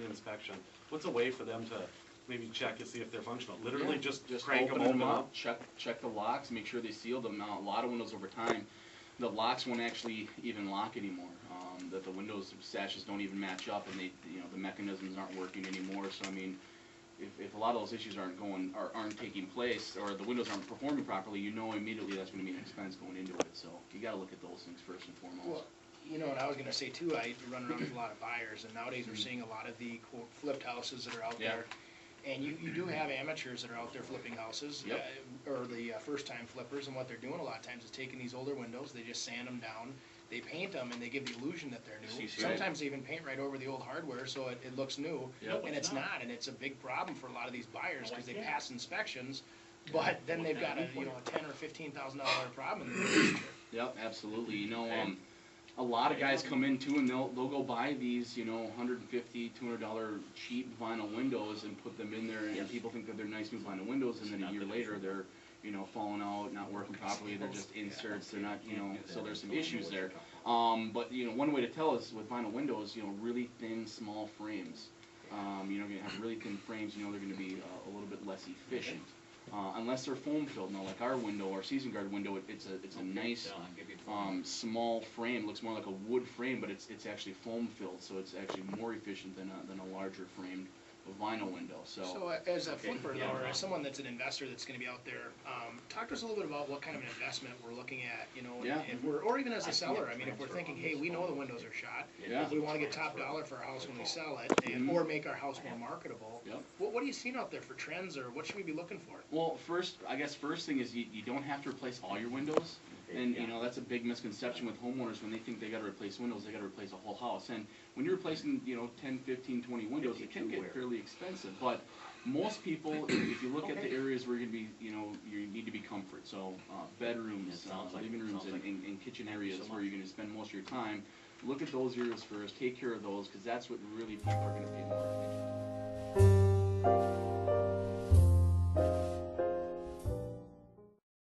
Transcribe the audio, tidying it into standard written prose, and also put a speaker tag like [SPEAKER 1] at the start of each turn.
[SPEAKER 1] inspection, what's a way for them to maybe check to see if they're functional? Literally just crank
[SPEAKER 2] open
[SPEAKER 1] them
[SPEAKER 2] up,
[SPEAKER 1] up?
[SPEAKER 2] check the locks, make sure they seal them. Now, a lot of windows over time, the locks won't actually even lock anymore. That the windows sashes don't even match up, and the mechanisms aren't working anymore. So I mean, if a lot of those issues aren't taking place, or the windows aren't performing properly, you know immediately that's going to be an expense going into it. So you got to look at those things first and foremost.
[SPEAKER 3] Well, you know, and I was going to say too, I run around with a lot of buyers, and nowadays we're seeing a lot of the quote flipped houses that are out there. And you do have amateurs that are out there flipping houses, or the first-time flippers, and what they're doing a lot of times is taking these older windows, they just sand them down, they paint them, and they give the illusion that they're new. Sometimes they even paint right over the old hardware so it looks new, and it's not, and it's a big problem for a lot of these buyers because they pass inspections, but then they've got a $10,000 or $15,000 problem in the future.
[SPEAKER 2] Yep, absolutely. You know, a lot of guys come in too, and they'll go buy these, you know, $150, $200 cheap vinyl windows and put them in there, and people think that they're nice new vinyl windows, and then a year later they're, you know, falling out, not working properly. They're just inserts. They're not, you know, so there's some issues there. But you know, one way to tell is with vinyl windows, you know, really thin, small frames. You know, you're gonna have really thin frames. You know, they're going to be a little bit less efficient. Unless they're foam filled. Now, like our window, our season guard window, it's a nice small frame. It looks more like a wood frame, but it's actually foam filled, so it's actually more efficient than a larger framed vinyl window. So
[SPEAKER 3] as a flipper, though, or as someone that's an investor that's going to be out there, talk to us a little bit about what kind of an investment we're looking at, you know, if we're, or even as a seller. I mean, if we're thinking, hey, we know the windows are shot, if we want to get top dollar for our house when we sell it, and, or make our house more marketable, what are you seeing out there for trends, or what should we be looking for?
[SPEAKER 2] Well, first thing is you don't have to replace all your windows. And you know, that's a big misconception with homeowners when they think they got to replace windows, they got to replace a whole house. And when you're replacing, you know, 10, 15, 20 windows, it can get fairly expensive. But most people, if you look at the areas where you're going to be, you know, you need to be comfort. So bedrooms, living rooms, and kitchen areas where you're going to spend most of your time. Look at those areas first. Take care of those, because that's what really people are going to pay more attention to.